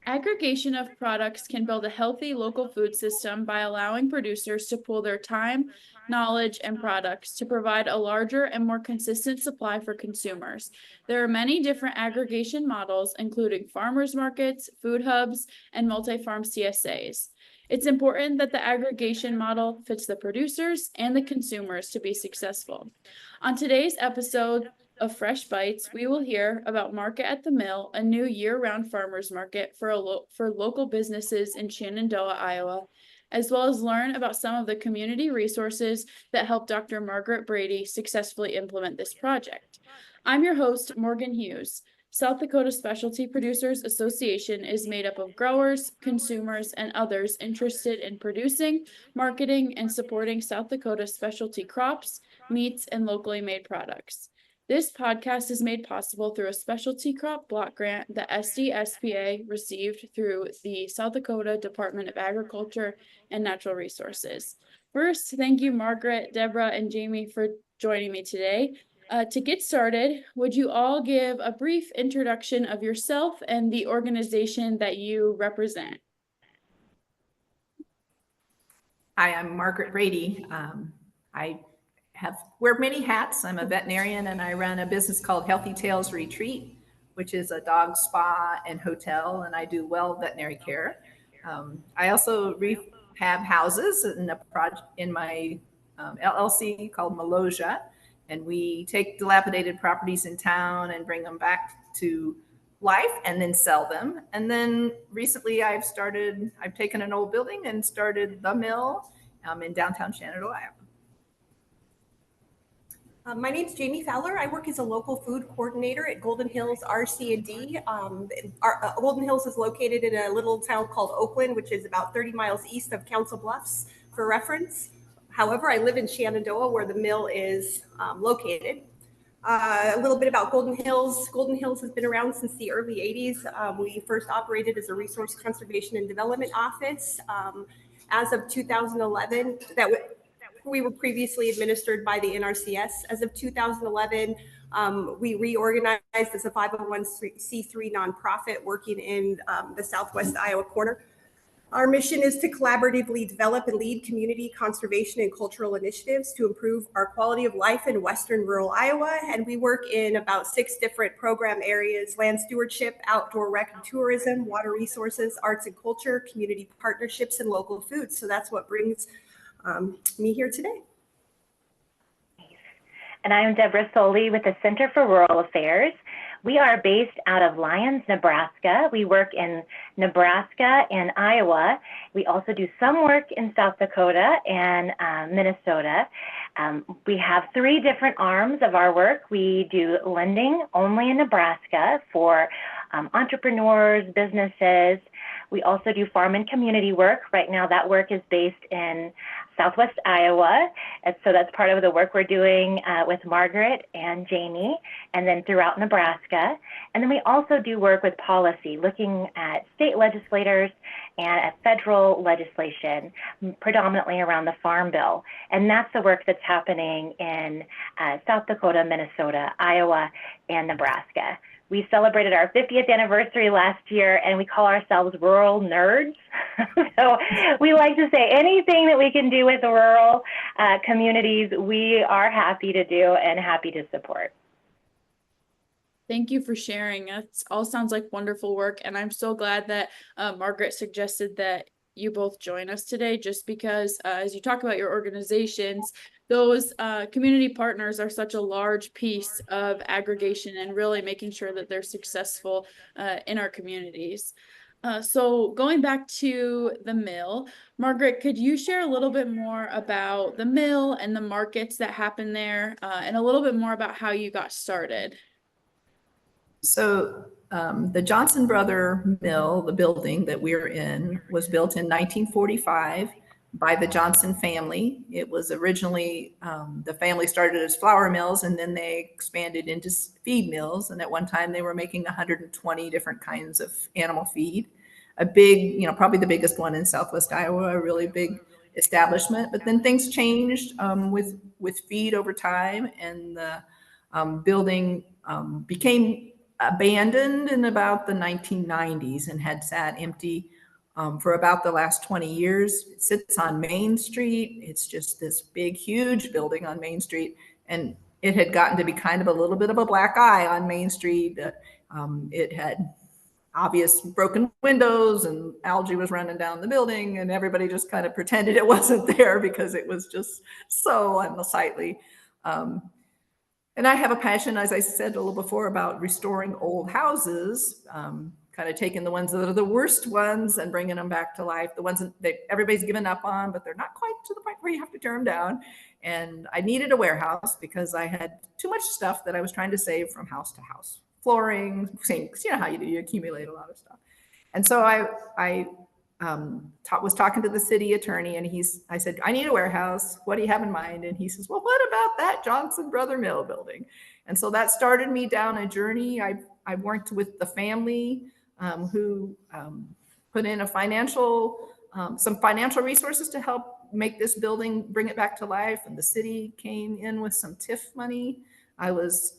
Aggregation of products can build a healthy local food system by allowing producers to pool their time, knowledge, and products to provide a larger and more consistent supply for consumers. There are many different aggregation models, including farmers markets, food hubs, and multi-farm CSAs. It's important that the aggregation model fits the producers and the consumers to be successful. On today's episode of Fresh Bites, we will hear about Market at the Mill, a new year-round farmers market for local businesses in Shenandoah, Iowa, as well as learn about some of the community resources that helped Dr. Margaret Brady successfully implement this project. I'm your host, Morgan Hughes. South Dakota Specialty Producers Association is made up of growers, consumers, and others interested in producing, marketing, and supporting South Dakota specialty crops, meats, and locally made products. This podcast is made possible through a specialty crop block grant that SDSPA received through the South Dakota Department of Agriculture and Natural Resources. First, thank you, Margaret, Deborah, and Jamie for joining me today. To get started, would you all give a brief introduction of yourself and the organization that you represent? Hi, I'm Margaret Brady. I wear many hats. I'm a veterinarian and I run a business called Healthy Tales Retreat, which is a dog spa and hotel, and I do well veterinary care. I also rehab houses in my LLC called Melosia, and we take dilapidated properties in town and bring them back to life and then sell them. And then recently I've taken an old building and started the mill in downtown Shenandoah, Iowa. My name's Jamie Fowler. I work as a local food coordinator at Golden Hills RC&D. Golden Hills is located in a little town called Oakland, which is about 30 miles east of Council Bluffs, for reference. However, I live in Shenandoah, where the mill is located. A little bit about Golden Hills. Golden Hills has been around since the early 80s. We first operated as a resource conservation and development office. As of 2011, we were previously administered by the NRCS. As of 2011, we reorganized as a 501c3 nonprofit working in the Southwest Iowa corner. Our mission is to collaboratively develop and lead community conservation and cultural initiatives to improve our quality of life in Western rural Iowa. And we work in about 6 different program areas: land stewardship, outdoor rec and tourism, water resources, arts and culture, community partnerships, and local food. So that's what brings me here today. And I'm Deborah Soley with the Center for Rural Affairs. We are based out of Lyons, Nebraska. We work in Nebraska and Iowa. We also do some work in South Dakota and Minnesota. We have 3 different arms of our work. We do lending only in Nebraska for entrepreneurs, businesses. We also do farm and community work. Right now, that work is based in Southwest Iowa. And so that's part of the work we're doing with Margaret and Jamie, and then throughout Nebraska. And then we also do work with policy, looking at state legislators and at federal legislation, predominantly around the Farm Bill. And that's the work that's happening in South Dakota, Minnesota, Iowa, and Nebraska. We celebrated our 50th anniversary last year, and we call ourselves rural nerds. So we like to say anything that we can do with the rural communities, we are happy to do and happy to support. Thank you for sharing. That all sounds like wonderful work, and I'm so glad that Margaret suggested that you both join us today, just because as you talk about your organizations, those community partners are such a large piece of aggregation and really making sure that they're successful in our communities. So going back to the mill, Margaret, could you share a little bit more about the mill and the markets that happen there, and a little bit more about how you got started? So the Johnson Brother Mill, the building that we're in, was built in 1945 by the Johnson family. It was originally, the family started as flour mills, and then they expanded into feed mills. And at one time they were making 120 different kinds of animal feed. A big, probably the biggest one in Southwest Iowa, a really big establishment. But then things changed with feed over time, and the building became abandoned in about the 1990s and had sat empty for about the last 20 years. It sits on Main Street. It's just this big, huge building on Main Street. And it had gotten to be kind of a little bit of a black eye on Main Street. It had obvious broken windows and algae was running down the building, and everybody just kind of pretended it wasn't there because it was just so unsightly. And I have a passion, as I said a little before, about restoring old houses, kind of taking the ones that are the worst ones and bringing them back to life, the ones that everybody's given up on, but they're not quite to the point where you have to tear them down. And I needed a warehouse because I had too much stuff that I was trying to save from house to house. Flooring, sinks, you know how you do, you accumulate a lot of stuff. And so I was talking to the city attorney, and I said, I need a warehouse. What do you have in mind? And he says, well, what about that Johnson Brother Mill building? And so that started me down a journey. I worked with the family who put in some financial resources to help make this building, bring it back to life. And the city came in with some TIF money. I was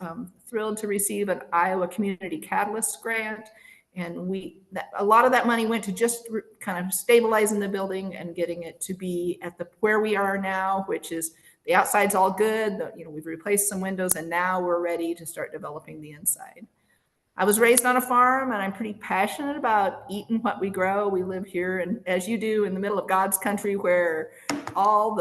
thrilled to receive an Iowa Community Catalyst grant. And a lot of that money went to just kind of stabilizing the building and getting it to be at where we are now, which is the outside's all good. We've replaced some windows, and now we're ready to start developing the inside. I was raised on a farm, and I'm pretty passionate about eating what we grow. We live here, and as you do, in the middle of God's country, where all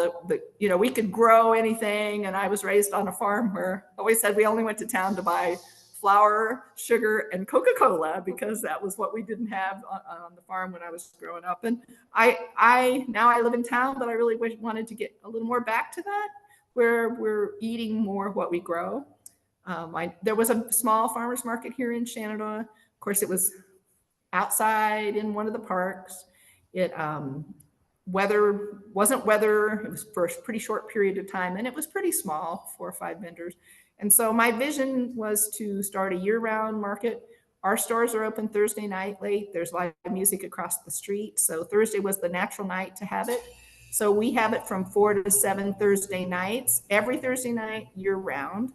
we could grow anything. And I was raised on a farm where I always said we only went to town to buy flour, sugar, and Coca-Cola, because that was what we didn't have on the farm when I was growing up. And now I live in town, but I really wanted to get a little more back to that, where we're eating more what we grow. There was a small farmers market here in Shenandoah. Of course, it was outside in one of the parks. It wasn't weather. It was for a pretty short period of time, and it was pretty small, 4 or 5 vendors. And so my vision was to start a year-round market. Our stores are open Thursday night late. There's live music across the street. So Thursday was the natural night to have it. So we have it from 4 to 7 Thursday nights, every Thursday night, year-round.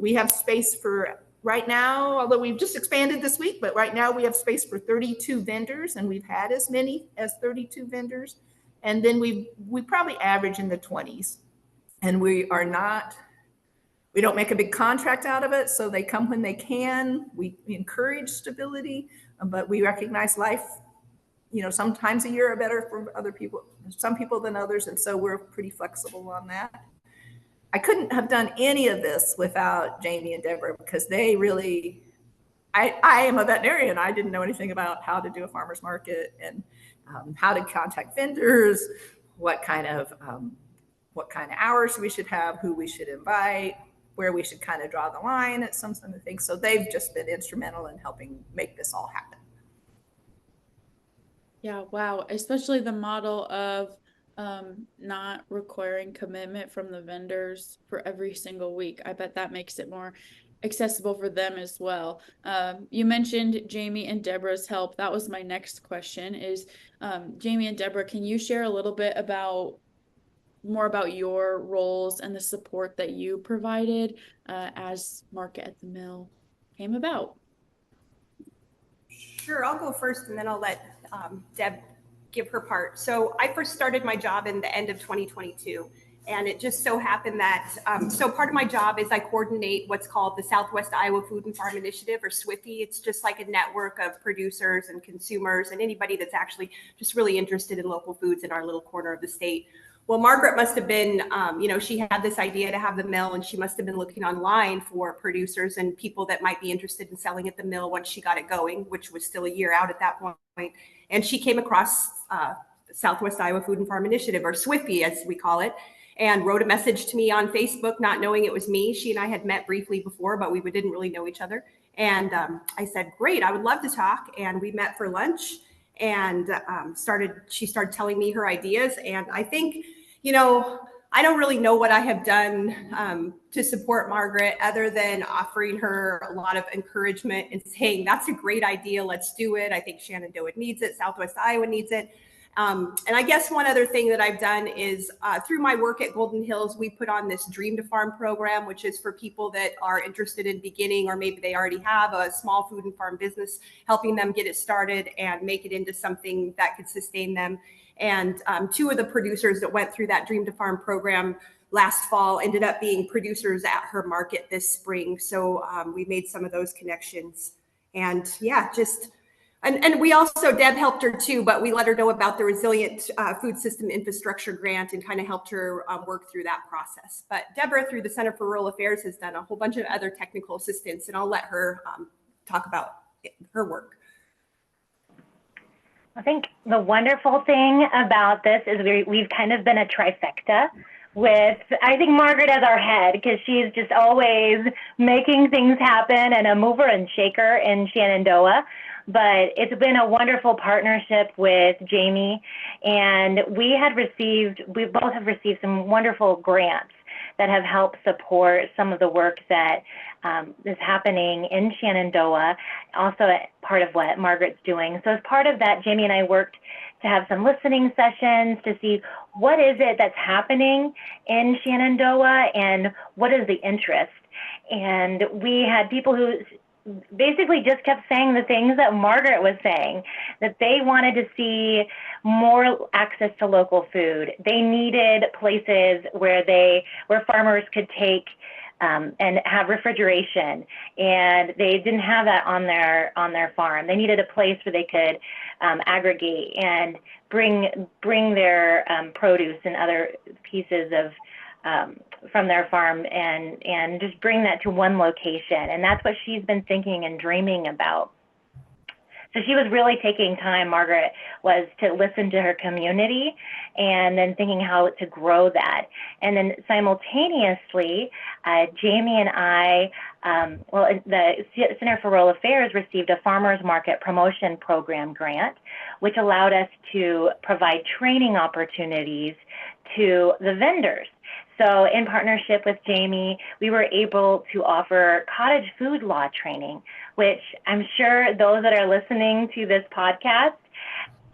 We have space for, right now, although we've just expanded this week, but right now we have space for 32 vendors, and we've had as many as 32 vendors. And then we probably average in the 20s. And we don't make a big contract out of it, so they come when they can. We encourage stability, but we recognize life, sometimes a year are better for other people, some people than others, and so we're pretty flexible on that. I couldn't have done any of this without Jamie and Deborah, because they really, I am a veterinarian. I didn't know anything about how to do a farmer's market and how to contact vendors, what kind of hours we should have, who we should invite, where we should kind of draw the line at some of the things. So they've just been instrumental in helping make this all happen. Yeah, wow. Especially the model of not requiring commitment from the vendors for every single week. I bet that makes it more accessible for them as well. You mentioned Jamie and Deborah's help. That was my next question is, Jamie and Deborah, can you share a little bit more about your roles and the support that you provided as Market at the Mill came about? Sure, I'll go first, and then I'll let Deb give her part. So I first started my job in the end of 2022. And it just so happened that, so part of my job is I coordinate what's called the Southwest Iowa Food and Farm Initiative, or SWIFI. It's just like a network of producers and consumers and anybody that's actually just really interested in local foods in our little corner of the state. Well, Margaret must have been, she had this idea to have the mill, and she must have been looking online for producers and people that might be interested in selling at the mill once she got it going, which was still a year out at that point. And she came across Southwest Iowa Food and Farm Initiative, or SWIFI as we call it, and wrote a message to me on Facebook, not knowing it was me. She and I had met briefly before, but we didn't really know each other. And I said, great, I would love to talk. And we met for lunch, and she started telling me her ideas. And I think, I don't really know what I have done to support Margaret other than offering her a lot of encouragement and saying, that's a great idea, let's do it. I think Shenandoah needs it, Southwest Iowa needs it. And I guess one other thing that I've done is through my work at Golden Hills, we put on this Dream to Farm program, which is for people that are interested in beginning, or maybe they already have a small food and farm business, helping them get it started and make it into something that could sustain them. And two of the producers that went through that Dream to Farm program last fall ended up being producers at her market this spring. So we made some of those connections. And yeah, and we also, Deb helped her too, but we let her know about the Resilient Food System Infrastructure Grant and kind of helped her work through that process. But Deborah, through the Center for Rural Affairs, has done a whole bunch of other technical assistance, and I'll let her talk about her work. I think the wonderful thing about this is we've kind of been a trifecta with, I think, Margaret as our head, because she's just always making things happen and a mover and shaker in Shenandoah. But it's been a wonderful partnership with Jamie, and we both have received some wonderful grants that have helped support some of the work that is happening in Shenandoah, also part of what Margaret's doing. So as part of that, Jamie and I worked to have some listening sessions to see what is it that's happening in Shenandoah and what is the interest. And we had people who basically just kept saying the things that Margaret was saying, that they wanted to see more access to local food. They needed places where farmers could take and have refrigeration, and they didn't have that on their farm. They needed a place where they could aggregate and bring their produce and other pieces of from their farm and just bring that to one location. And that's what she's been thinking and dreaming about. So she was really taking time, Margaret, was to listen to her community and then thinking how to grow that. And then simultaneously, Jamie and I, the Center for Rural Affairs received a farmers market promotion program grant, which allowed us to provide training opportunities to the vendors. So in partnership with Jamie, we were able to offer cottage food law training, which I'm sure those that are listening to this podcast,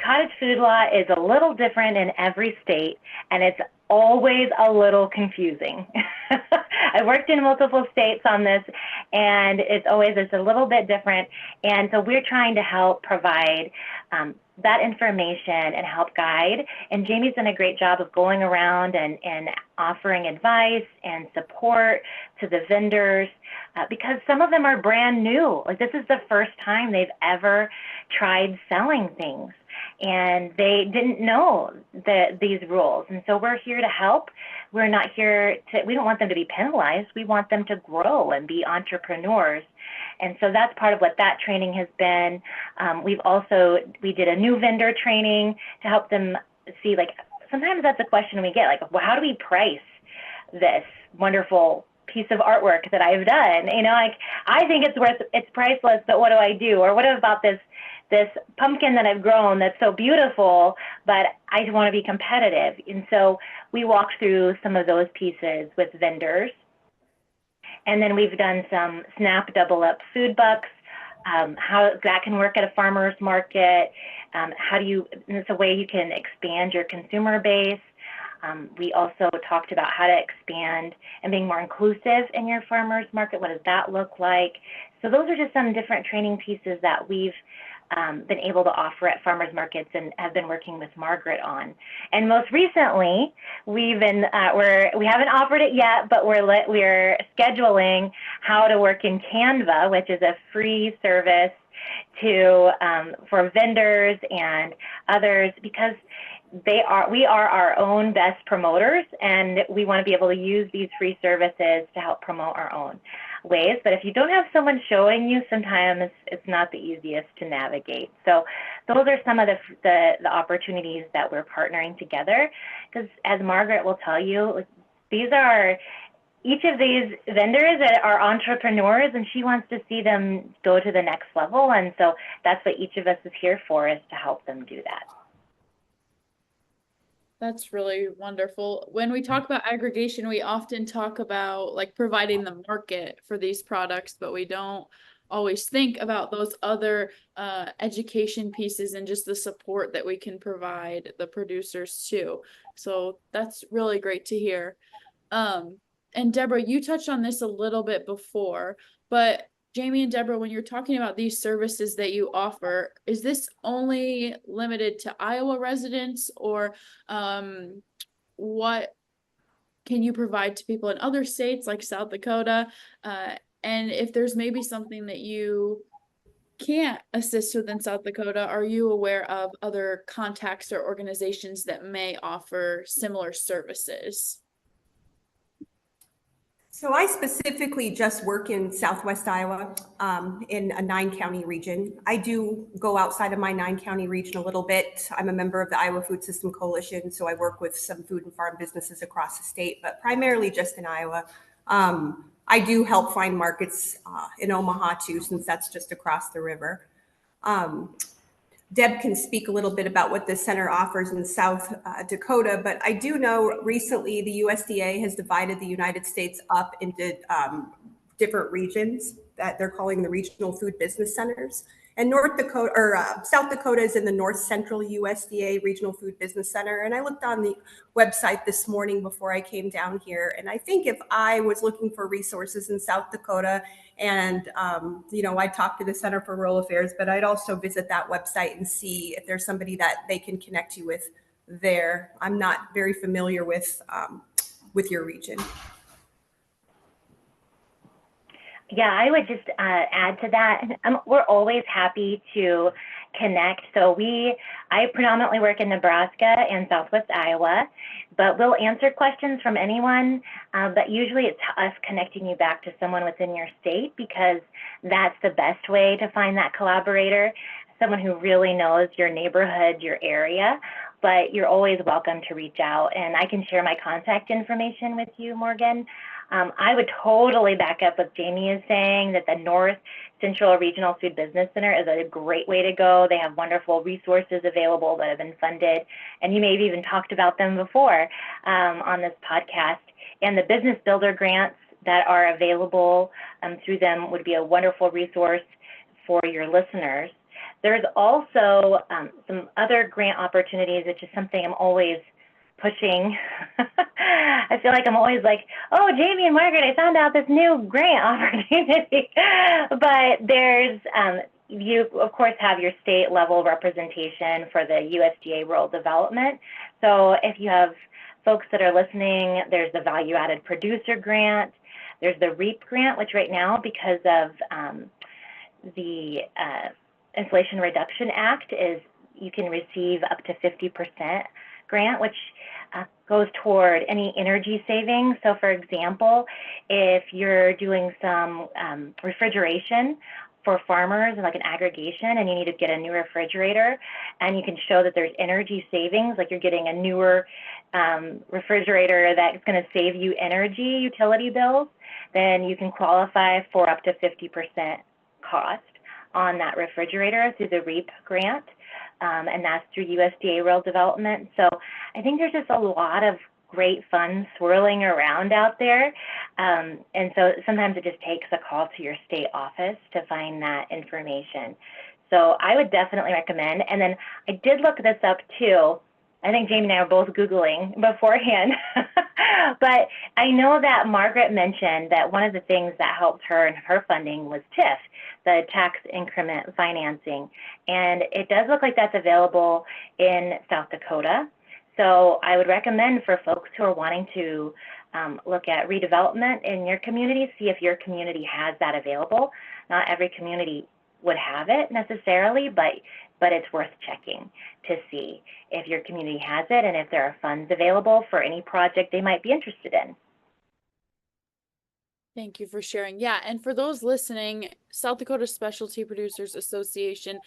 cottage food law is a little different in every state, and it's always a little confusing. I worked in multiple states on this, and it's a little bit different. And so we're trying to help provide that information and help guide. And Jamie's done a great job of going around and offering advice and support to the vendors because some of them are brand new. Like, this is the first time they've ever tried selling things, and they didn't know these rules. And so we're here to help. We're not here we don't want them to be penalized. We want them to grow and be entrepreneurs. And so that's part of what that training has been. We did a new vendor training to help them see, like, sometimes that's a question we get, like, well, how do we price this wonderful piece of artwork that I've done? You know, like, I think it's priceless, but what do I do? Or what about this pumpkin that I've grown that's so beautiful, but I want to be competitive? And so we walked through some of those pieces with vendors. And then we've done some SNAP double up food bucks, how that can work at a farmer's market. It's a way you can expand your consumer base. We also talked about how to expand and being more inclusive in your farmer's market. What does that look like? So those are just some different training pieces that we've been able to offer at farmers markets and have been working with Margaret on. And most recently, we haven't offered it yet, but we're scheduling how to work in Canva, which is a free service for vendors and others, because we are our own best promoters, and we want to be able to use these free services to help promote our own ways. But if you don't have someone showing you, sometimes it's not the easiest to navigate. So those are some of the opportunities that we're partnering together, because as Margaret will tell you, each of these vendors are entrepreneurs, and she wants to see them go to the next level. And so that's what each of us is here for, is to help them do that. That's really wonderful. When we talk about aggregation, we often talk about, like, providing the market for these products, but we don't always think about those other education pieces and just the support that we can provide the producers too. So that's really great to hear. And Deborah, you touched on this a little bit before, but Jamie and Deborah, when you're talking about these services that you offer, is this only limited to Iowa residents, or what can you provide to people in other states like South Dakota? And if there's maybe something that you can't assist with in South Dakota, are you aware of other contacts or organizations that may offer similar services? So I specifically just work in Southwest Iowa, in a 9-county region. I do go outside of my 9-county region a little bit. I'm a member of the Iowa Food System Coalition, so I work with some food and farm businesses across the state, but primarily just in Iowa. I do help find markets in Omaha too, since that's just across the river. Deb can speak a little bit about what the center offers in South Dakota, but I do know recently the USDA has divided the United States up into different regions that they're calling the regional food business centers. And North Dakota or South Dakota is in the North Central USDA Regional Food Business Center. And I looked on the website this morning before I came down here. And I think if I was looking for resources in South Dakota, and I talked to the Center for Rural Affairs, but I'd also visit that website and see if there's somebody that they can connect you with there. I'm not very familiar with your region. Yeah, I would just add to that. We're always happy to connect. So I predominantly work in Nebraska and Southwest Iowa, but we'll answer questions from anyone. But usually it's us connecting you back to someone within your state, because that's the best way to find that collaborator, someone who really knows your neighborhood, your area. But you're always welcome to reach out, and I can share my contact information with you, Morgan. I would totally back up what Jamie is saying, that the North Central Regional Food Business Center is a great way to go. They have wonderful resources available that have been funded, and you may have even talked about them before on this podcast. And the Business Builder grants that are available through them would be a wonderful resource for your listeners. There's also some other grant opportunities, which is something I'm always pushing. I feel like I'm always like, oh, Jamie and Margaret, I found out this new grant opportunity. But there's, you of course have your state level representation for the USDA Rural Development. So if you have folks that are listening, there's the Value Added Producer Grant. There's the REAP grant, which right now, because of the Inflation Reduction Act, is you can receive up to 50% grant, which goes toward any energy savings. So for example, if you're doing some refrigeration for farmers, like an aggregation, and you need to get a new refrigerator, and you can show that there's energy savings, like you're getting a newer refrigerator that's going to save you energy utility bills, then you can qualify for up to 50% cost on that refrigerator through the REAP grant. And that's through USDA Rural Development. So I think there's just a lot of great funds swirling around out there. And so sometimes it just takes a call to your state office to find that information. So I would definitely recommend. And then I did look this up too. I think Jamie and I were both Googling beforehand. But I know that Margaret mentioned that one of the things that helped her in her funding was TIF, the tax increment financing. And it does look like that's available in South Dakota. So I would recommend for folks who are wanting to look at redevelopment in your community, see if your community has that available. Not every community would have it necessarily, but it's worth checking to see if your community has it and if there are funds available for any project they might be interested in. Thank you for sharing. Yeah, and for those listening, South Dakota Specialty Producers Association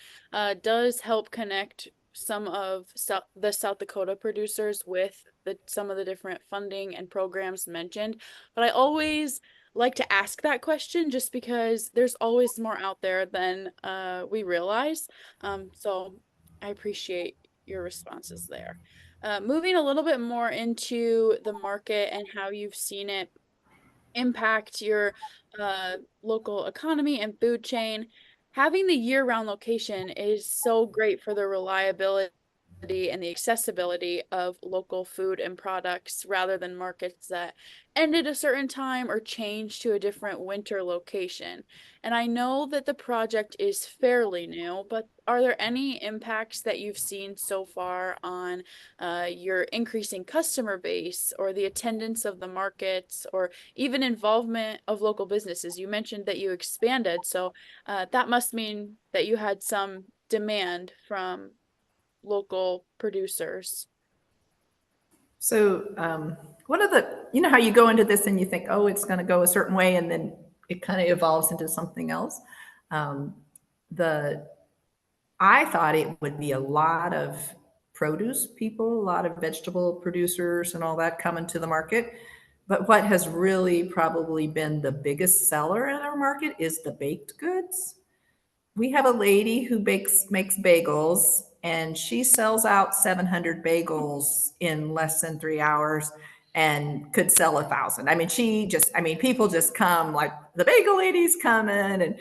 does help connect some of the South Dakota producers with some of the different funding and programs mentioned. But I always like to ask that question just because there's always more out there than we realize. So I appreciate your responses there. Moving a little bit more into the market and how you've seen it impact your local economy and food chain. Having the year-round location is so great for the reliability and the accessibility of local food and products rather than markets that end at a certain time or change to a different winter location. And I know that the project is fairly new, but are there any impacts that you've seen so far on your increasing customer base or the attendance of the markets or even involvement of local businesses? You mentioned that you expanded, so that must mean that you had some demand from local producers. So one of the, you know how you go into this and you think, oh, it's going to go a certain way, and then it kind of evolves into something else. I thought it would be a lot of produce people, a lot of vegetable producers and all that coming to the market. But what has really probably been the biggest seller in our market is the baked goods. We have a lady who makes bagels, and she sells out 700 bagels in less than 3 hours and could sell 1,000. I mean, people just come, like, the bagel lady's coming,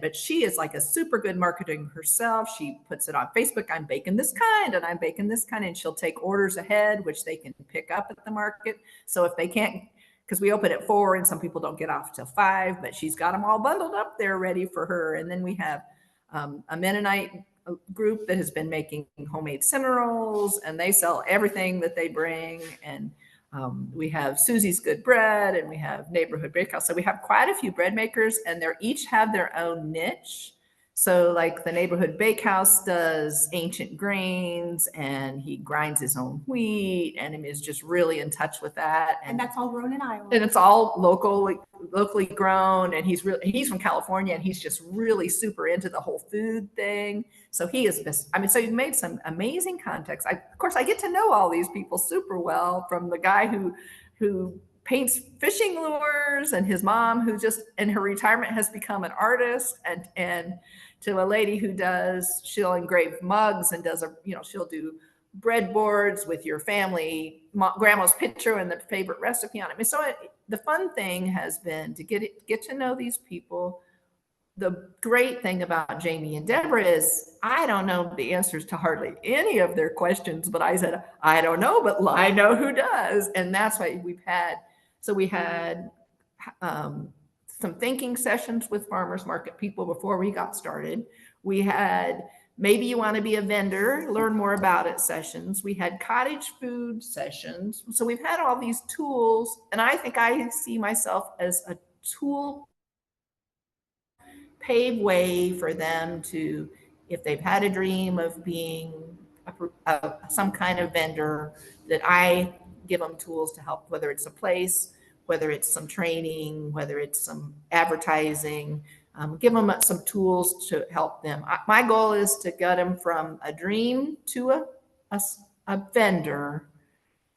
but she is like a super good marketing herself. She puts it on Facebook. I'm baking this kind and I'm baking this kind, and she'll take orders ahead, which they can pick up at the market. So if they can't, because we open at 4 and some people don't get off till 5, but she's got them all bundled up there ready for her. And then we have a Mennonite group that has been making homemade cinnamon rolls, and they sell everything that they bring. And we have Susie's Good Bread, and we have Neighborhood Bakehouse. So we have quite a few bread makers, and they're each have their own niche. So like the Neighborhood Bakehouse does ancient grains, and he grinds his own wheat, and is just really in touch with that. And that's all grown in Iowa. And it's all locally grown. And he's from California, and he's just really super into the whole food thing. So he is just, I mean, so you've made some amazing contacts. Of course, I get to know all these people super well, from the guy who paints fishing lures, and his mom who just in her retirement has become an artist, and to a lady who she'll engrave mugs and she'll do breadboards with your family grandma's picture and the favorite recipe on it. I mean, so the fun thing has been to get to know these people. The great thing about Jamie and Deborah is I don't know the answers to hardly any of their questions, but I said, I don't know, but I know who does. And that's why we had some thinking sessions with farmers market people before we got started. We had maybe you want to be a vendor, learn more about it sessions. We had cottage food sessions. So we've had all these tools, and I think I see myself as a tool, pave way for them to, if they've had a dream of being some kind of vendor, that I give them tools to help, whether it's a place, whether it's some training, whether it's some advertising, give them some tools to help them. My goal is to get them from a dream to a vendor.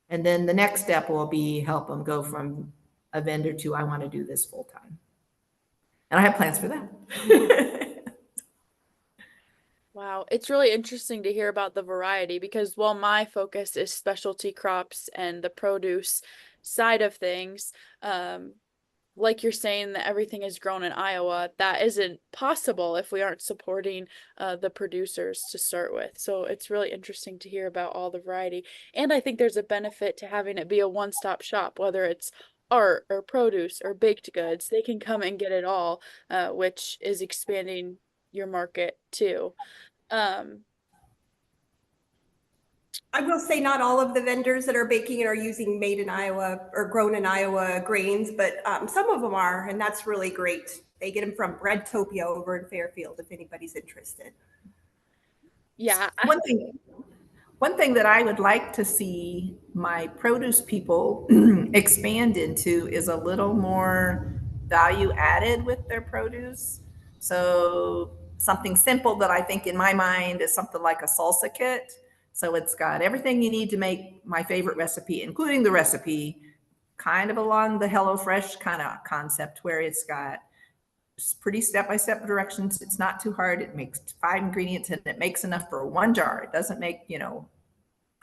And then the next step will be help them go from a vendor to, I want to do this full time. And I have plans for that. Wow, it's really interesting to hear about the variety, because while my focus is specialty crops and the produce side of things, like you're saying that everything is grown in Iowa, that isn't possible if we aren't supporting the producers to start with. So it's really interesting to hear about all the variety. And I think there's a benefit to having it be a one-stop shop, whether it's art or produce or baked goods. They can come and get it all, which is expanding your market too. I will say not all of the vendors that are baking it are using made in Iowa or grown in Iowa grains, but some of them are, and that's really great. They get them from Breadtopia over in Fairfield, if anybody's interested. Yeah. One thing that I would like to see my produce people expand into is a little more value added with their produce. So something simple that I think in my mind is something like a salsa kit. So it's got everything you need to make my favorite recipe, including the recipe, kind of along the HelloFresh kind of concept, where it's got pretty step-by-step directions. It's not too hard. It makes 5 ingredients, and it makes enough for 1 jar. It doesn't make,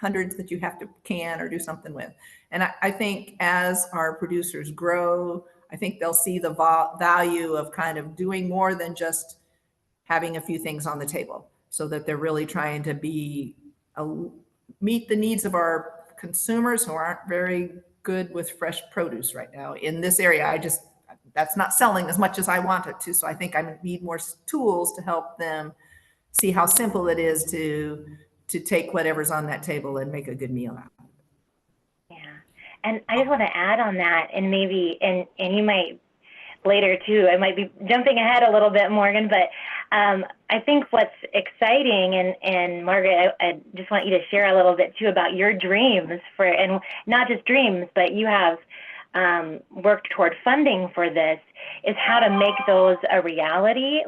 hundreds that you have to can or do something with. And I think as our producers grow, I think they'll see the value of kind of doing more than just having a few things on the table, so that they're really trying to meet the needs of our consumers who aren't very good with fresh produce right now in this area. That's not selling as much as I want it to. So I think I need more tools to help them see how simple it is to take whatever's on that table and make a good meal out of it. Yeah. And I just want to add on that, and maybe, and you might later too, I might be jumping ahead a little bit, Morgan, but I think what's exciting, and Margaret, I just want you to share a little bit too about your dreams and not just dreams, but you have worked toward funding for this, is how to make those a reality.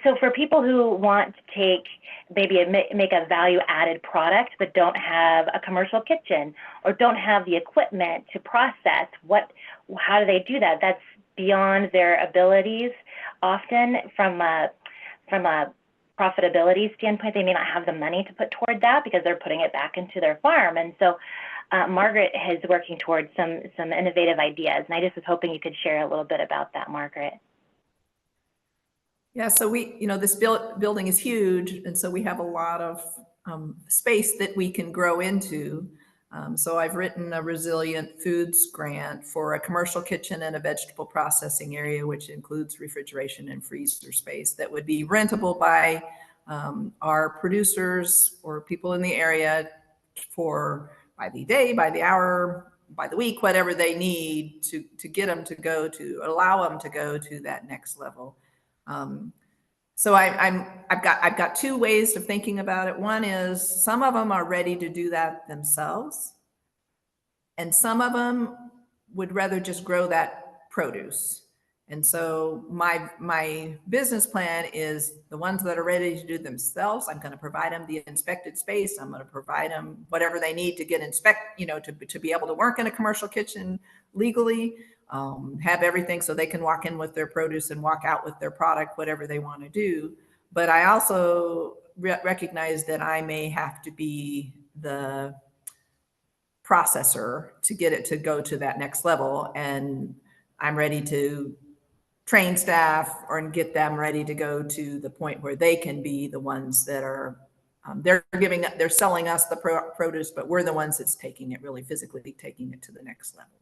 So for people who want to take, maybe make a value added product, but don't have a commercial kitchen or don't have the equipment to process, how do they do that? That's beyond their abilities. Often from a profitability standpoint, they may not have the money to put toward that because they're putting it back into their farm. And so Margaret is working towards some innovative ideas. And I just was hoping you could share a little bit about that, Margaret. Yeah, so this building is huge, and so we have a lot of space that we can grow into. So I've written a resilient foods grant for a commercial kitchen and a vegetable processing area, which includes refrigeration and freezer space that would be rentable by our producers or people in the area by the day, by the hour, by the week, whatever they need to get them to allow them to go to that next level. So I've got two ways of thinking about it. One is some of them are ready to do that themselves, and some of them would rather just grow that produce. And so my business plan is the ones that are ready to do themselves. I'm going to provide them the inspected space. I'm going to provide them whatever they need to get to be able to work in a commercial kitchen legally. Have everything so they can walk in with their produce and walk out with their product, whatever they want to do. But I also recognize that I may have to be the processor to get it to go to that next level. And I'm ready to train staff or get them ready to go to the point where they can be the ones that are, they're selling us the produce, but we're the ones that's taking it, really physically taking it to the next level.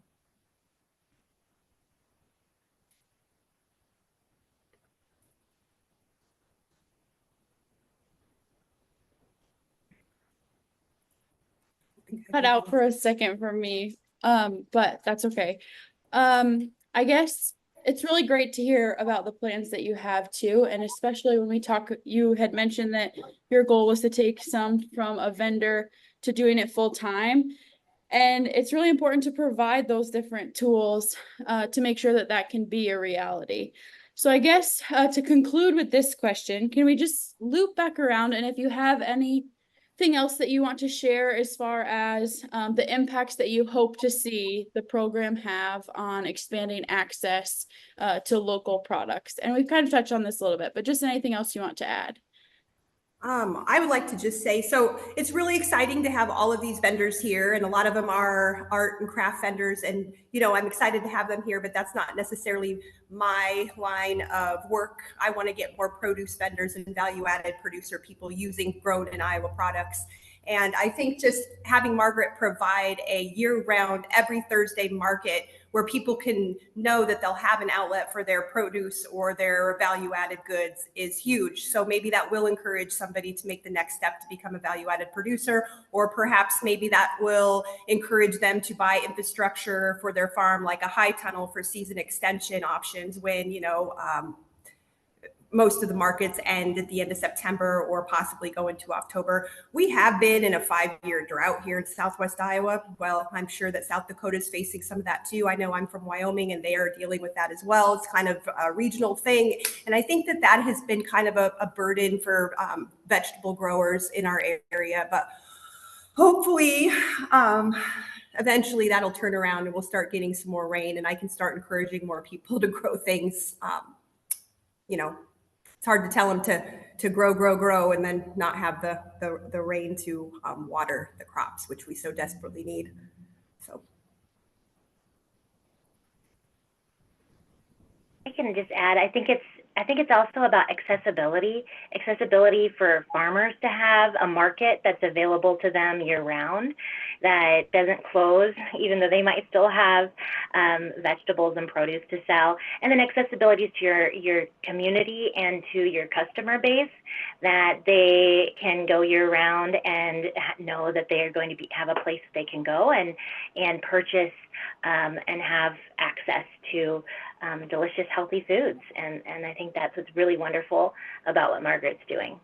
Cut out for a second for me, but that's okay. I guess it's really great to hear about the plans that you have too, and especially when we talk, you had mentioned that your goal was to take some from a vendor to doing it full time. And it's really important to provide those different tools to make sure that that can be a reality. So I guess to conclude with this question, can we just loop back around, and if you have anything else that you want to share as far as the impacts that you hope to see the program have on expanding access to local products? And we've kind of touched on this a little bit, but just anything else you want to add? I would like to just say, so it's really exciting to have all of these vendors here, and a lot of them are art and craft vendors, and I'm excited to have them here, but that's not necessarily my line of work. I want to get more produce vendors and value-added producer people using grown in Iowa products. And I think just having Margaret provide a year-round, every Thursday market where people can know that they'll have an outlet for their produce or their value-added goods is huge. So maybe that will encourage somebody to make the next step to become a value-added producer, or perhaps maybe that will encourage them to buy infrastructure for their farm, like a high tunnel for season extension options when, most of the markets end at the end of September or possibly go into October. We have been in a 5-year drought here in Southwest Iowa. Well, I'm sure that South Dakota is facing some of that too. I know I'm from Wyoming and they are dealing with that as well. It's kind of a regional thing. And I think that has been kind of a burden for vegetable growers in our area. But hopefully, eventually that'll turn around and we'll start getting some more rain and I can start encouraging more people to grow things. It's hard to tell them to grow, and then not have the rain to water the crops, which we so desperately need. So. I can just add, I think it's also about accessibility for farmers to have a market that's available to them year round, that doesn't close, even though they might still have vegetables and produce to sell. And then accessibility to your community and to your customer base, that they can go year round and know that they are going to have a place they can go and purchase and have access to delicious, healthy foods. And I think that's what's really wonderful about what Margaret's doing.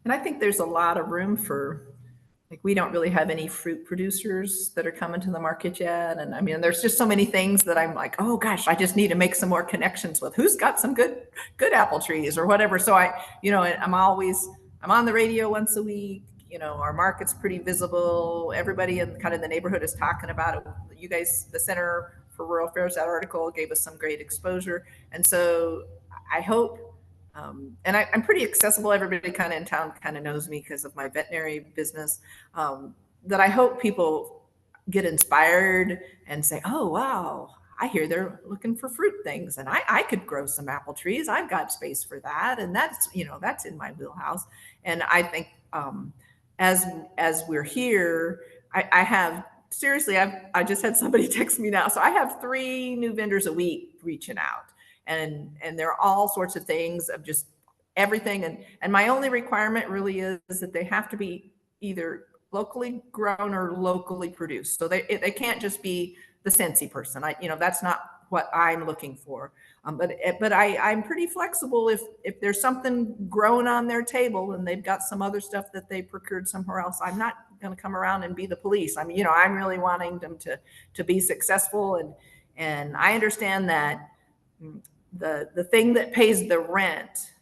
And I think there's a lot of room for, like, we don't really have any fruit producers that are coming to the market yet. And I mean, there's just so many things that I'm like, oh gosh, I just need to make some more connections with who's got some good apple trees or whatever. So I'm on the radio once a week. Our market's pretty visible. Everybody in kind of the neighborhood is talking about it. You guys, the Center for Rural Affairs, that article gave us some great exposure. And so I hope, and I'm pretty accessible. Everybody kind of in town kind of knows me because of my veterinary business, that I hope people get inspired and say, oh, wow, I hear they're looking for fruit things, and I could grow some apple trees. I've got space for that. And that's in my wheelhouse. And I think, as we're here, I have, seriously, I just had somebody text me now. So I have 3 new vendors a week reaching out, and they're all sorts of things of just everything. And my only requirement really is that they have to be either locally grown or locally produced. So they can't just be the Scentsy person. That's not what I'm looking for. But I'm pretty flexible if there's something growing on their table and they've got some other stuff that they procured somewhere else. I'm not going to come around and be the police. I'm really wanting them to be successful. And I understand that the thing that pays the rent.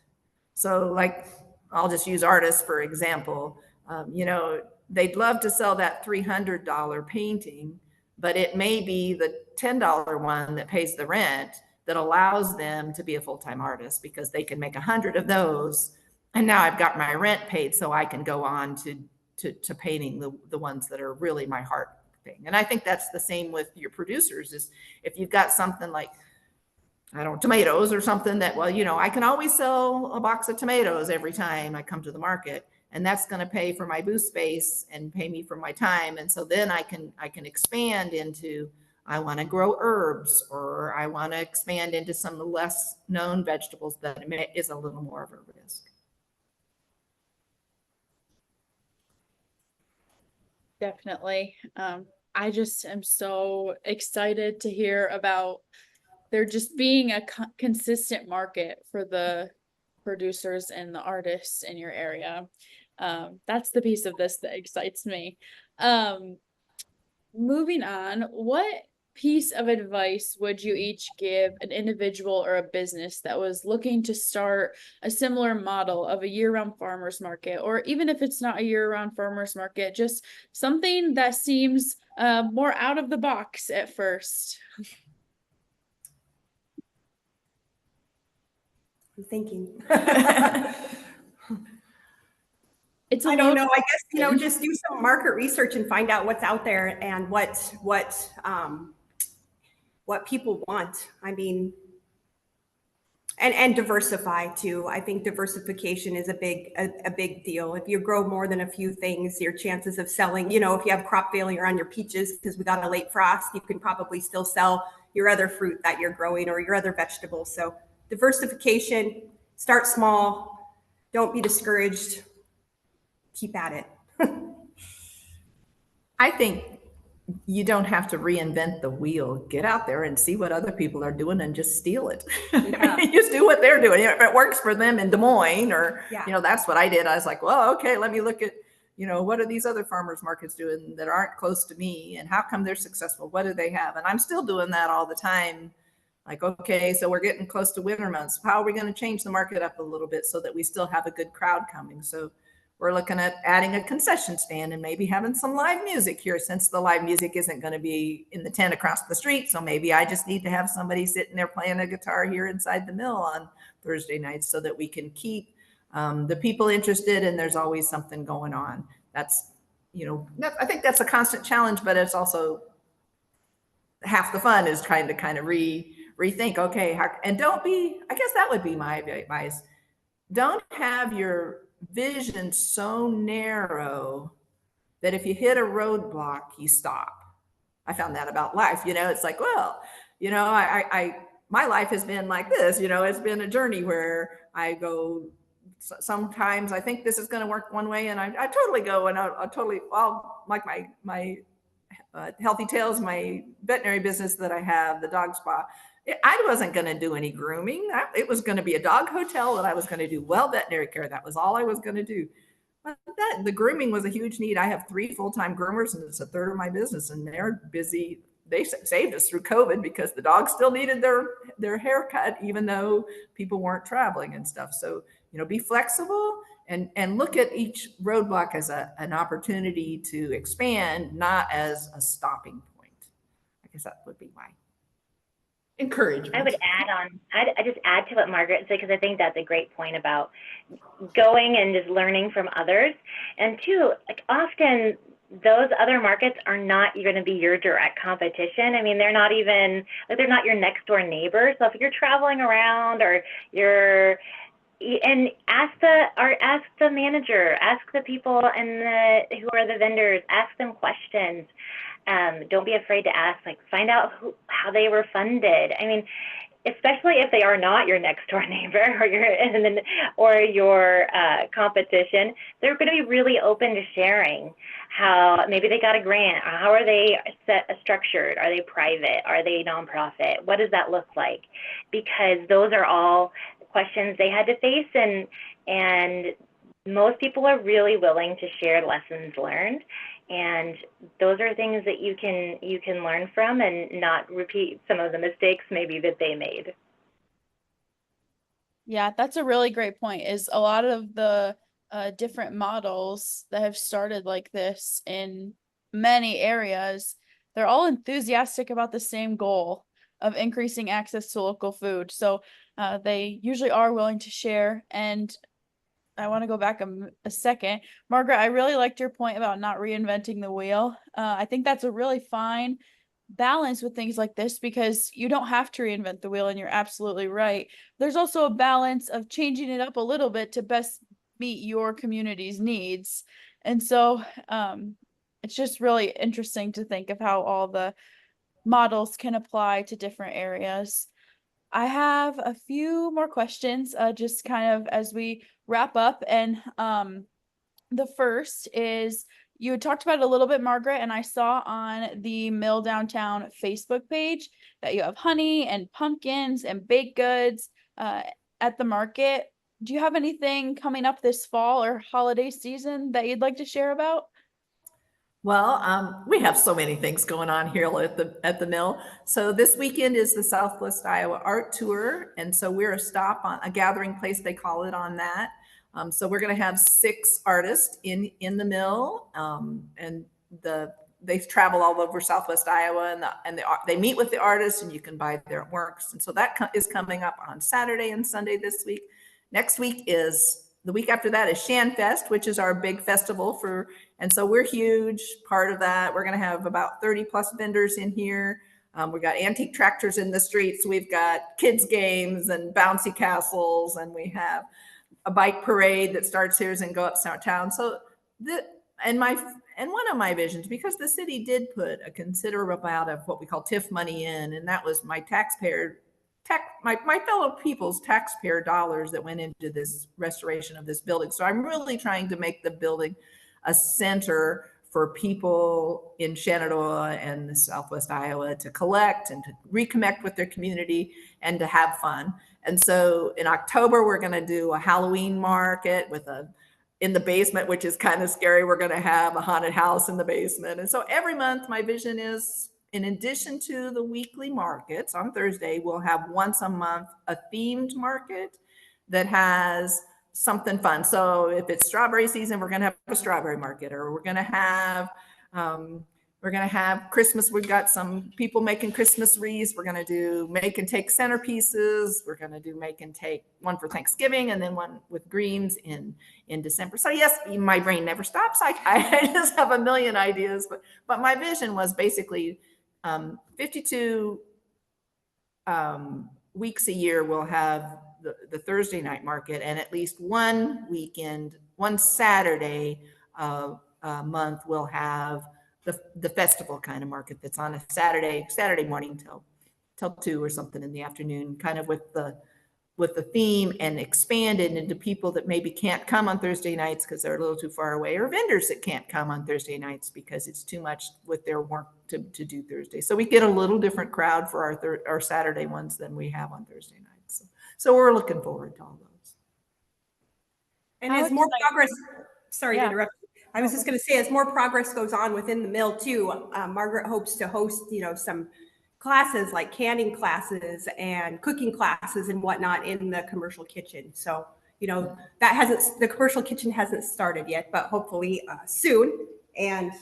So, like, I'll just use artists for example. They'd love to sell that $300 painting, but it may be the $10 one that pays the rent that allows them to be a full-time artist, because they can make 100 of those. And now I've got my rent paid, so I can go on to painting the ones that are really my heart thing. And I think that's the same with your producers, is if you've got something like, I don't know, tomatoes or something that, well, I can always sell a box of tomatoes every time I come to the market. And that's going to pay for my booth space and pay me for my time. And so then I can expand into, I want to grow herbs, or I want to expand into some less known vegetables that is a little more of a risk. Definitely. I just am so excited to hear about there just being a consistent market for the producers and the artists in your area. That's the piece of this that excites me. Moving on, what piece of advice would you each give an individual or a business that was looking to start a similar model of a year-round farmers market, or even if it's not a year-round farmers market, just something that seems more out of the box at first? I'm thinking. I don't know. I guess, just do some market research and find out what's out there and what people want. I mean, and diversify too. I think diversification is a big deal. If you grow more than a few things, your chances of selling, if you have crop failure on your peaches because we got a late frost, you can probably still sell your other fruit that you're growing or your other vegetables. So diversification, start small, don't be discouraged, keep at it. I think you don't have to reinvent the wheel. Get out there and see what other people are doing and just steal it. Yeah. Just do what they're doing. If it works for them in Des Moines, or, Yeah. That's what I did. I was like, well, okay, let me look at, what are these other farmers markets doing that aren't close to me, and how come they're successful? What do they have? And I'm still doing that all the time. Like, okay, so we're getting close to winter months. How are we going to change the market up a little bit so that we still have a good crowd coming? So we're looking at adding a concession stand and maybe having some live music here, since the live music isn't going to be in the tent across the street. So maybe I just need to have somebody sitting there playing a guitar here inside the mill on Thursday nights, so that we can keep the people interested, and there's always something going on. That's, I think that's a constant challenge, but it's also half the fun is trying to kind of rethink, okay, and don't be, I guess that would be my advice. Don't have your vision so narrow that if you hit a roadblock, you stop. I found that about life. It's like, well, my life has been like this. It's been a journey where I go. Sometimes I think this is going to work one way, and I totally go, and I'll like my Healthy Tales, my veterinary business that I have, the dog spa. I wasn't going to do any grooming. It was going to be a dog hotel, and I was going to do well veterinary care. That was all I was going to do. But the grooming was a huge need. I have 3 full-time groomers, and it's a third of my business, and they're busy. They saved us through COVID because the dogs still needed their haircut, even though people weren't traveling and stuff. So, be flexible and look at each roadblock as an opportunity to expand, not as a stopping point. I guess that would be my encouragement. I would I just add to what Margaret said, because I think that's a great point about going and just learning from others. And two, like often those other markets are not going to be your direct competition. I mean, they're not even, like, they're not your next door neighbor. So if you're traveling around or and ask the manager, ask the people who are the vendors, ask them questions. Don't be afraid to ask, like, find out how they were funded. I mean, especially if they are not your next door neighbor or your competition, they're going to be really open to sharing how maybe they got a grant, or how are they structured? Are they private? Are they nonprofit? What does that look like? Because those are all questions they had to face, and most people are really willing to share lessons learned. And those are things that you can learn from and not repeat some of the mistakes maybe that they made. Yeah, that's a really great point. Is a lot of the different models that have started like this in many areas, they're all enthusiastic about the same goal of increasing access to local food. So they usually are willing to share. And I want to go back a second. Margaret, I really liked your point about not reinventing the wheel. I think that's a really fine balance with things like this, because you don't have to reinvent the wheel, and you're absolutely right. There's also a balance of changing it up a little bit to best meet your community's needs. And so it's just really interesting to think of how all the models can apply to different areas. I have a few more questions, just kind of as we wrap up. And the first is, you had talked about it a little bit, Margaret, and I saw on the Mill Downtown Facebook page that you have honey and pumpkins and baked goods at the market. Do you have anything coming up this fall or holiday season that you'd like to share about? Well, we have so many things going on here at the mill. So this weekend is the Southwest Iowa Art Tour, and so we're a stop on a gathering place, they call it, on that. So we're going to have 6 artists in the mill, and they travel all over Southwest Iowa, and they meet with the artists, and you can buy their works. And so that is coming up on Saturday and Sunday this week. Next week is. The week after that is ShanFest, which is our big festival and so we're huge part of that. We're going to have about 30 plus vendors in here. We've got antique tractors in the streets. We've got kids games and bouncy castles, and we have a bike parade that starts here and go up town. So one of my visions, because the city did put a considerable amount of what we call TIF money in, and that was my my fellow people's taxpayer dollars that went into this restoration of this building. So I'm really trying to make the building a center for people in Shenandoah and the Southwest Iowa to collect and to reconnect with their community and to have fun. And so in October, we're going to do a Halloween market in the basement, which is kind of scary. We're going to have a haunted house in the basement. And so every month, my vision is, in addition to the weekly markets on Thursday, we'll have once a month a themed market that has something fun. So if it's strawberry season, we're going to have a strawberry market, or we're going to have Christmas. We've got some people making Christmas wreaths. We're going to do make and take centerpieces. We're going to do make and take one for Thanksgiving, and then one with greens in December. So yes, my brain never stops. I just have a million ideas, but my vision was basically 52 weeks a year we'll have the Thursday night market, and at least one Saturday a month we'll have the festival kind of market that's on a Saturday morning till 2 or something in the afternoon, kind of with the theme, and expanded into people that maybe can't come on Thursday nights because they're a little too far away, or vendors that can't come on Thursday nights because it's too much with their work to do Thursday. So we get a little different crowd for our Saturday ones than we have on Thursday nights. So we're looking forward to all those. And as more progress, sorry to Yeah. interrupt. I was just going to say, as more progress goes on within the mill too, Margaret hopes to host, some classes like canning classes and cooking classes and whatnot in the commercial kitchen. So, the commercial kitchen hasn't started yet, but hopefully soon. And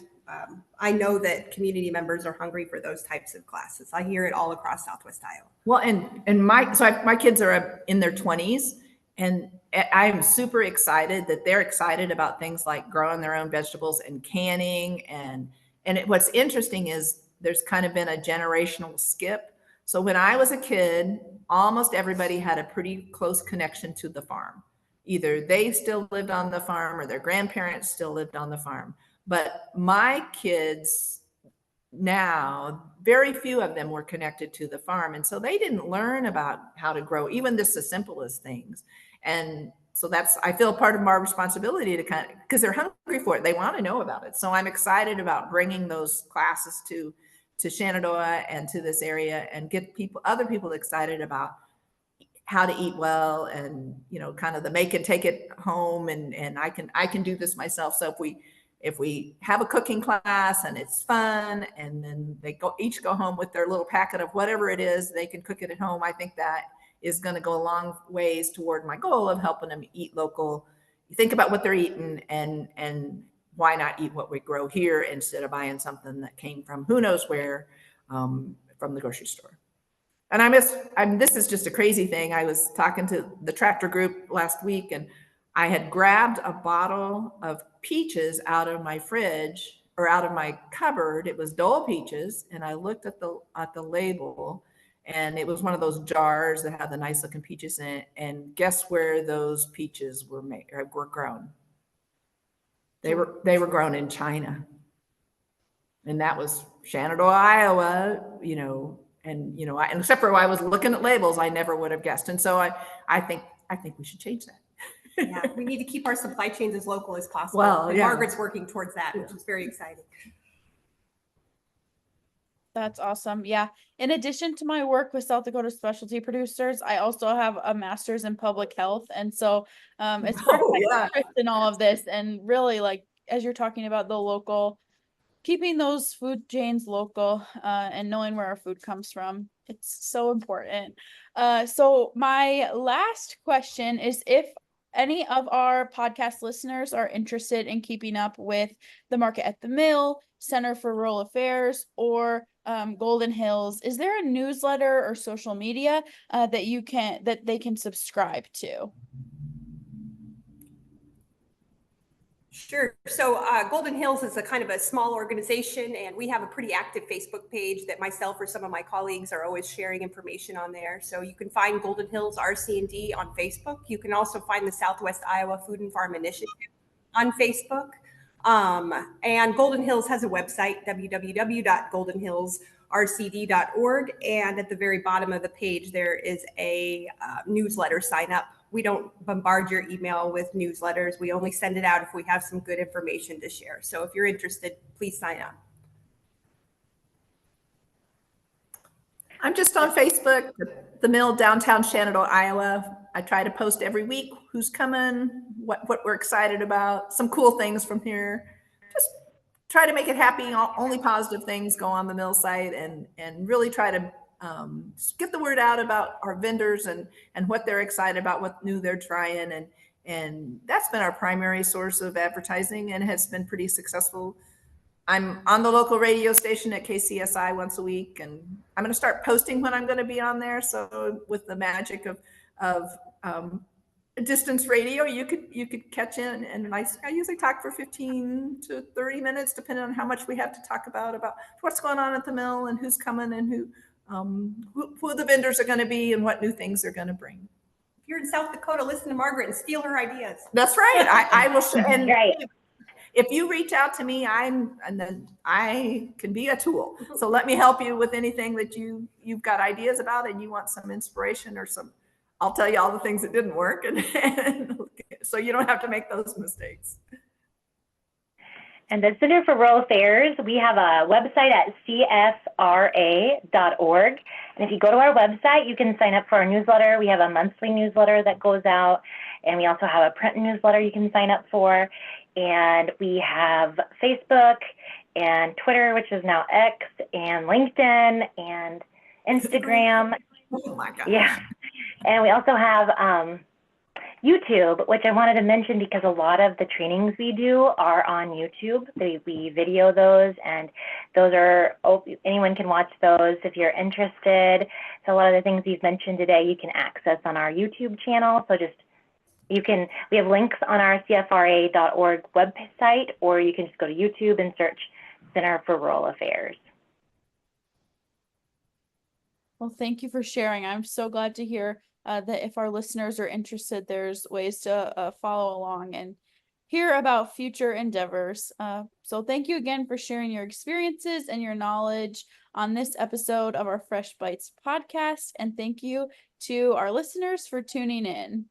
I know that community members are hungry for those types of classes. I hear it all across Southwest Iowa. Well, and my kids are in their 20s, and I'm super excited that they're excited about things like growing their own vegetables and canning. What's interesting is there's kind of been a generational skip. So when I was a kid, almost everybody had a pretty close connection to the farm. Either they still lived on the farm or their grandparents still lived on the farm. But my kids now, very few of them were connected to the farm. And so they didn't learn about how to grow, even just the simplest things. And so I feel part of my responsibility to because they're hungry for it. They want to know about it. So I'm excited about bringing those classes to Shenandoah and to this area, and get other people excited about how to eat well, and, kind of the make and take it home. And I can do this myself. So if we have a cooking class and it's fun, and then they each go home with their little packet of whatever it is, they can cook it at home. I think that is going to go a long ways toward my goal of helping them eat local. You think about what they're eating, and why not eat what we grow here instead of buying something that came from who knows where, from the grocery store. And this is just a crazy thing. I was talking to the tractor group last week, and I had grabbed a bottle of peaches out of my fridge, or out of my cupboard. It was Dole peaches, and I looked at the label, and it was one of those jars that had the nice looking peaches in it. And guess where those peaches were grown? They were grown in China, and that was Shenandoah, Iowa. And except for I was looking at labels, I never would have guessed. And so I think we should change that. Yeah, we need to keep our supply chains as local as possible. Well, and yeah. Margaret's working towards that, which is very exciting. That's awesome. Yeah. In addition to my work with South Dakota Specialty Producers, I also have a master's in public health. And so it's part of my interest in all of this. And really, like, as you're talking about the local, keeping those food chains local, and knowing where our food comes from, it's so important. So my last question is, if any of our podcast listeners are interested in keeping up with the Market at the Mill, Center for Rural Affairs, or Golden Hills, is there a newsletter or social media that they can subscribe to? Sure. So Golden Hills is a kind of a small organization, and we have a pretty active Facebook page that myself or some of my colleagues are always sharing information on there. So you can find Golden Hills RC&D on Facebook. You can also find the Southwest Iowa Food and Farm Initiative on Facebook. And Golden Hills has a website, www.goldenhillsrcd.org. And at the very bottom of the page, there is a newsletter sign up. We don't bombard your email with newsletters. We only send it out if we have some good information to share. So if you're interested, please sign up. I'm just on Facebook, the Mill, downtown Shenandoah, Iowa. I try to post every week who's coming, what we're excited about, some cool things from here. Just try to make it happy. Only positive things go on the Mill site, and really try to get the word out about our vendors and what they're excited about, what new they're trying. And that's been our primary source of advertising, and has been pretty successful. I'm on the local radio station at KCSI once a week, and I'm going to start posting when I'm going to be on there. So with the magic of distance radio, you could catch in, and I usually talk for 15 to 30 minutes, depending on how much we have to talk about what's going on at the mill, and who's coming, and who the vendors are going to be and what new things they're going to bring. If you're in South Dakota, listen to Margaret and steal her ideas. That's right. I will. And Right. if you reach out to me, I can be a tool. So let me help you with anything that you've got ideas about and you want some inspiration or some. I'll tell you all the things that didn't work, and so you don't have to make those mistakes. And the Center for Rural Affairs, we have a website at csra.org. And if you go to our website, you can sign up for our newsletter. We have a monthly newsletter that goes out, and we also have a print newsletter you can sign up for. And we have Facebook and Twitter, which is now X, and LinkedIn and Instagram. Oh my gosh. Yeah. And we also have YouTube, which I wanted to mention because a lot of the trainings we do are on YouTube. We video those, and those are anyone can watch those if you're interested. So a lot of the things you've mentioned today, you can access on our YouTube channel. So we have links on our CFRA.org website, or you can just go to YouTube and search Center for Rural Affairs. Well, thank you for sharing. I'm so glad to hear that if our listeners are interested, there's ways to follow along and hear about future endeavors. So thank you again for sharing your experiences and your knowledge on this episode of our Fresh Bites podcast. And thank you to our listeners for tuning in.